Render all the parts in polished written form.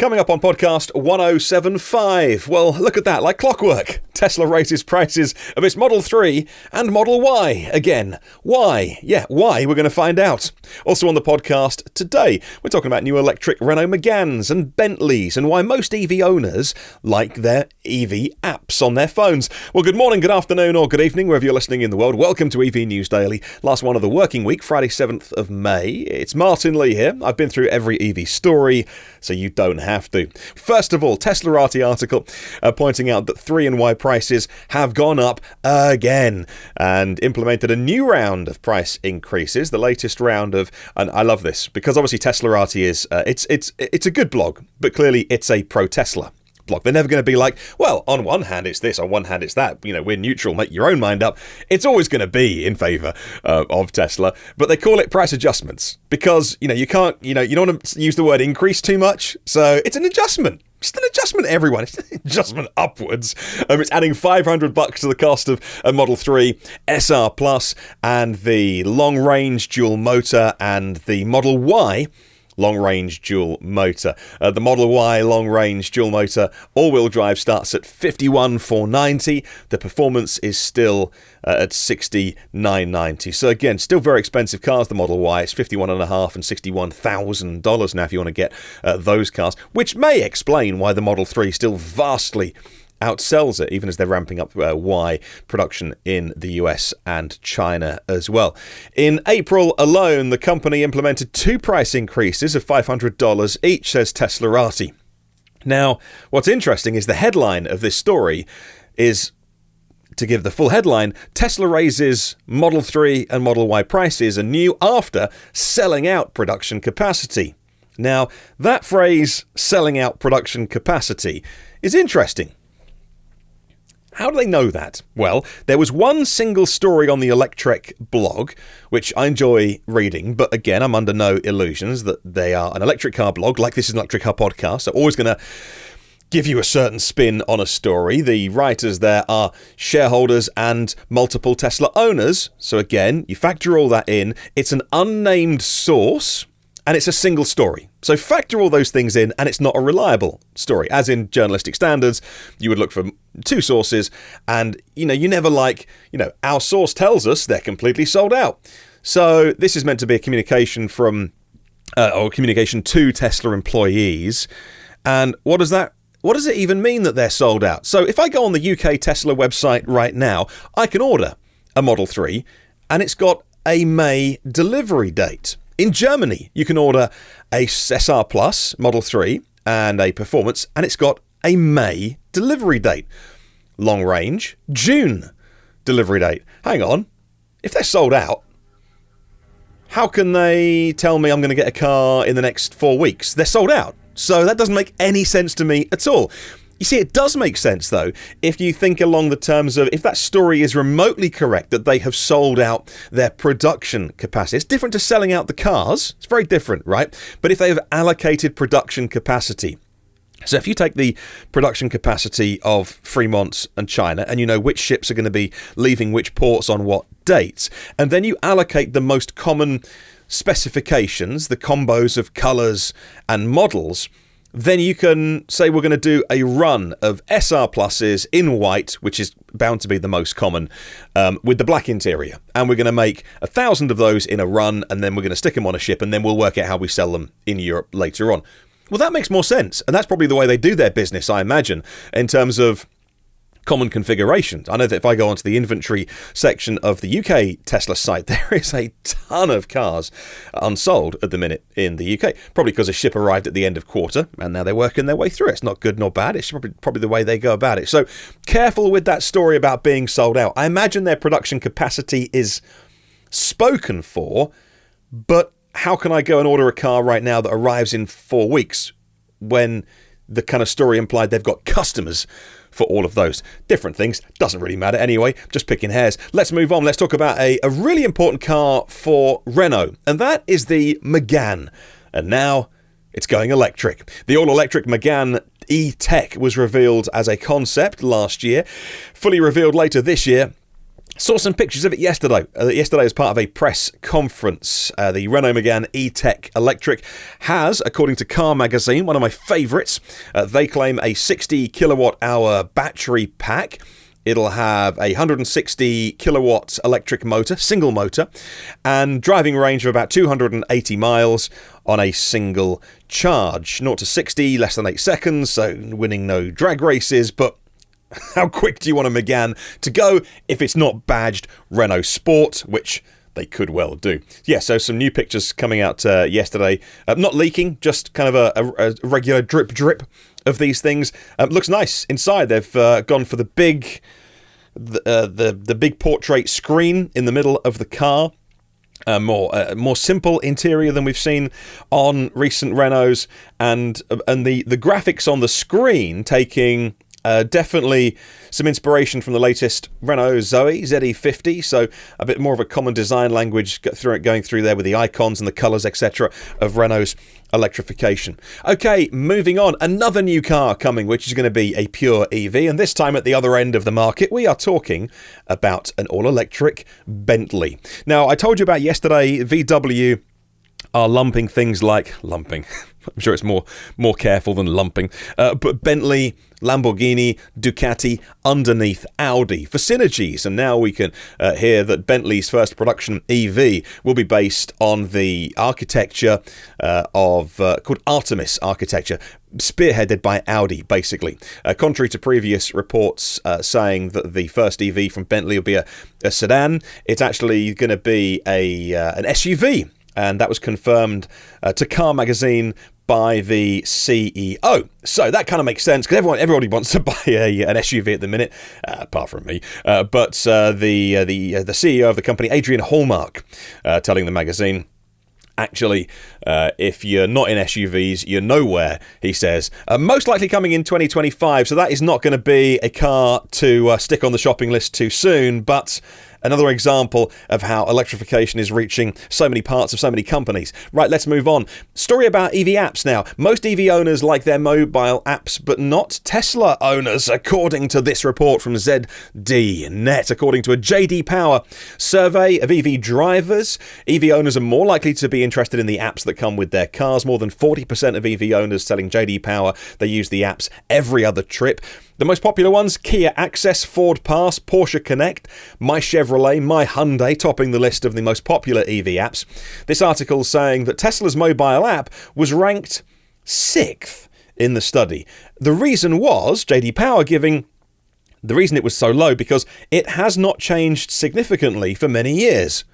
Coming up on podcast 1075. Well, look at that, like clockwork. Tesla raises prices of its Model 3 and Model Y again. Why? Yeah, why? We're going to find out. Also on the podcast today, we're talking about new electric Renault Meganes and Bentleys and why most EV owners like their EV apps on their phones. Well, good morning, good afternoon or good evening, wherever you're listening in the world. Welcome to EV News Daily. Last one of the working week, Friday 7th of May. It's Martin Lee here. I've been through every EV story, so you don't have to. First of all, Teslarati article pointing out that 3 and Y prices have gone up again and implemented a new round of price increases, the latest round of, and I love this because obviously Teslarati is, it's a good blog, but clearly it's a pro-Tesla blog. They're never going to be like, well, on one hand it's this, on one hand it's that, we're neutral, make your own mind up. It's always going to be in favour of Tesla, but they call it price adjustments because, you can't, you don't want to use the word increase too much, so it's an adjustment. It's an adjustment, everyone. It's an adjustment upwards. It's adding $500 to the cost of a Model 3 SR Plus and the long-range dual motor and the Model Y long-range dual motor. The Model Y long-range dual motor all-wheel drive starts at $51,490. The performance is still at $69,990. So again, still very expensive cars. The Model Y, it's $51,500 and $61,000 now if you want to get those cars, which may explain why the Model 3 still vastly outsells it, even as they're ramping up Y production in the US and China as well. In April alone, the company implemented 2 price increases of $500 each, says Teslarati. Now, what's interesting is the headline of this story is, to give the full headline, Tesla raises Model 3 and Model Y prices anew after selling out production capacity. Now, that phrase, selling out production capacity, is interesting. How do they know that? Well, there was one single story on the Electric blog, which I enjoy reading, but again, I'm under no illusions that they are an electric car blog, like this is an electric car podcast, so always going to give you a certain spin on a story. The writers there are shareholders and multiple Tesla owners, so again, you factor all that in, it's an unnamed source, and it's a single story. So factor all those things in, and it's not a reliable story. As in journalistic standards, you would look for 2 sources, and, you never our source tells us they're completely sold out. So this is meant to be a communication from, or communication to Tesla employees. And what does it even mean that they're sold out? So if I go on the UK Tesla website right now, I can order a Model 3, and it's got a May delivery date. In Germany, you can order a SR Plus Model 3 and a Performance, and it's got a May delivery date. Long range, June delivery date. Hang on, if they're sold out, how can they tell me I'm going to get a car in the next 4 weeks? They're sold out. So that doesn't make any sense to me at all. You see, it does make sense, though, if you think along the terms of if that story is remotely correct, that they have sold out their production capacity. It's different to selling out the cars. It's very different, right? But if they have allocated production capacity. So if you take the production capacity of Fremont and China, and you know which ships are going to be leaving which ports on what dates, and then you allocate the most common specifications, the combos of colours and models, then you can say we're going to do a run of SR Pluses in white, which is bound to be the most common, with the black interior. And we're going to make 1,000 of those in a run, and then we're going to stick them on a ship, and then we'll work out how we sell them in Europe later on. Well, that makes more sense. And that's probably the way they do their business, I imagine, in terms of common configurations. I know that if I go onto the inventory section of the UK Tesla site, there is a ton of cars unsold at the minute in the UK, probably because a ship arrived at the end of quarter and now they're working their way through it. It's not good nor bad. It's probably the way they go about it. So careful with that story about being sold out. I imagine their production capacity is spoken for, but how can I go and order a car right now that arrives in 4 weeks when the kind of story implied they've got customers for all of those different things? Doesn't really matter anyway, just picking hairs. Let's move on. Let's talk about a really important car for Renault, and that is the Megane. And now it's going electric. The all-electric Megane E-Tech was revealed as a concept last year, fully revealed later this year. Saw some pictures of it yesterday. Yesterday, as part of a press conference, the Renault Megane E-Tech Electric has, according to Car Magazine, one of my favourites, they claim a 60 kilowatt hour battery pack. It'll have a 160 kilowatt electric motor, single motor, and driving range of about 280 miles on a single charge. 0 to 60, less than 8 seconds, so winning no drag races, but how quick do you want a Megane to go if it's not badged Renault Sport, which they could well do. Yeah, so some new pictures coming out yesterday. Not leaking, just kind of a regular drip of these things. Looks nice inside. They've gone for the big portrait screen in the middle of the car. More simple interior than we've seen on recent Renaults, and the graphics on the screen taking definitely some inspiration from the latest Renault Zoe ZE50, so a bit more of a common design language going through there with the icons and the colours, etc., of Renault's electrification. Okay, moving on. Another new car coming, which is going to be a pure EV, and this time at the other end of the market, we are talking about an all-electric Bentley. Now, I told you about yesterday, VW are lumping things like lumping. I'm sure it's more careful than lumping. But Bentley, Lamborghini, Ducati underneath Audi for synergies. And now we can hear that Bentley's first production EV will be based on the architecture called Artemis architecture, spearheaded by Audi, basically. Contrary to previous reports saying that the first EV from Bentley will be a sedan, it's actually going to be an SUV. And that was confirmed to Car Magazine by the CEO. So that kind of makes sense, because everybody wants to buy an SUV at the minute, apart from me. But the CEO of the company, Adrian Hallmark, telling the magazine, actually, if you're not in SUVs, you're nowhere, he says. Most likely coming in 2025, so that is not going to be a car to stick on the shopping list too soon, but another example of how electrification is reaching so many parts of so many companies. Right, let's move on. Story about EV apps now. Most EV owners like their mobile apps, but not Tesla owners, according to this report from ZDNet. According to a JD Power survey of EV drivers, EV owners are more likely to be interested in the apps that come with their cars. More than 40% of EV owners telling JD Power they use the apps every other trip. The most popular ones: Kia Access, Ford Pass, Porsche Connect, My Chevrolet, My Hyundai, topping the list of the most popular EV apps. This article saying that Tesla's mobile app was ranked 6th in the study. The reason was, JD Power giving the reason it was so low because it has not changed significantly for many years.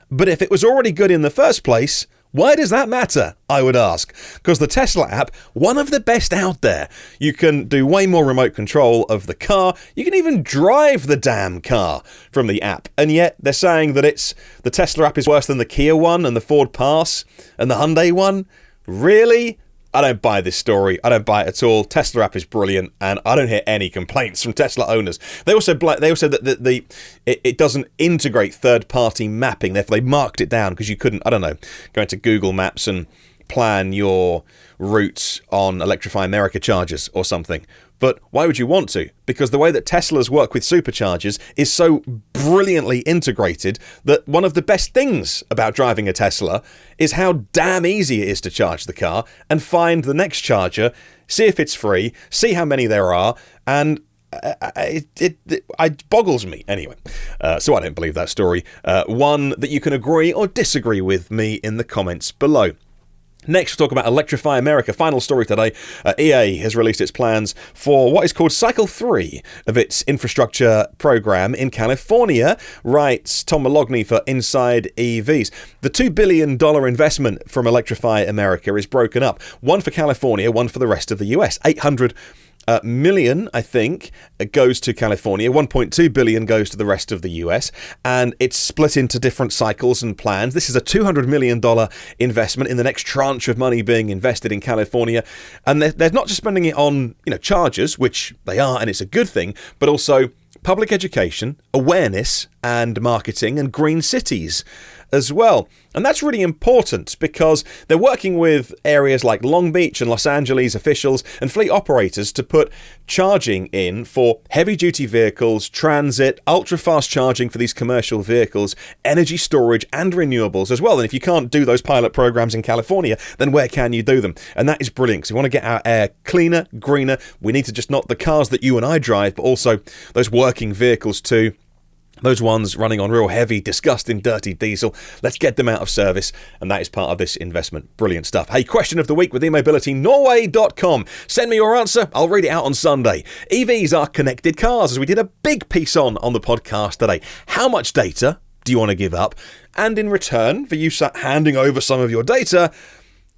But if it was already good in the first place, why does that matter, I would ask? Because the Tesla app, one of the best out there. You can do way more remote control of the car. You can even drive the damn car from the app. And yet they're saying that the Tesla app is worse than the Kia one and the Ford Pass and the Hyundai one. Really? I don't buy this story. I don't buy it at all. Tesla app is brilliant, and I don't hear any complaints from Tesla owners. They also said that it doesn't integrate third-party mapping. Therefore, they marked it down because you couldn't, I don't know, go into Google Maps and plan your route on Electrify America chargers or something. But why would you want to? Because the way that Teslas work with superchargers is so brilliantly integrated that one of the best things about driving a Tesla is how damn easy it is to charge the car and find the next charger, see if it's free, see how many there are, and it boggles me. Anyway, so I don't believe that story. One that you can agree or disagree with me in the comments below. Next, we'll talk about Electrify America. Final story today. EA has released its plans for what is called Cycle 3 of its infrastructure program in California, writes Tom Mologney for Inside EVs. The $2 billion investment from Electrify America is broken up. One for California, one for the rest of the US. 800 million, I think, goes to California. 1.2 billion goes to the rest of the US, and it's split into different cycles and plans. This is a $200 million investment in the next tranche of money being invested in California, and they're not just spending it on, chargers, which they are, and it's a good thing, but also public education, awareness and marketing, and green cities. as well. And that's really important because they're working with areas like Long Beach and Los Angeles officials and fleet operators to put charging in for heavy-duty vehicles, transit, ultra-fast charging for these commercial vehicles, energy storage and renewables as well. And if you can't do those pilot programs in California, then where can you do them? And that is brilliant because we want to get our air cleaner, greener. We need to just not the cars that you and I drive, but also those working vehicles too. Those ones running on real heavy, disgusting, dirty diesel. Let's get them out of service, and that is part of this investment. Brilliant stuff. Hey, question of the week with eMobilityNorway.com. Send me your answer. I'll read it out on Sunday. EVs are connected cars, as we did a big piece on the podcast today. How much data do you want to give up? And in return for you handing over some of your data,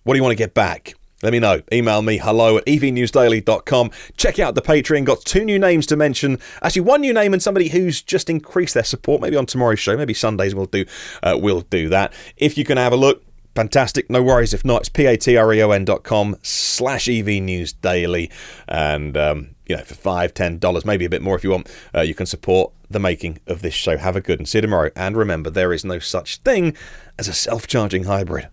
what do you want to get back? Let me know. Email me, hello@evnewsdaily.com. Check out the Patreon. Got 2 new names to mention. Actually, 1 new name and somebody who's just increased their support. Maybe on tomorrow's show. Maybe Sundays we'll do that. If you can have a look, fantastic. No worries. If not, it's patreon.com/evnewsdaily. And, for $5, $10, maybe a bit more if you want, you can support the making of this show. Have a good and see you tomorrow. And remember, there is no such thing as a self-charging hybrid.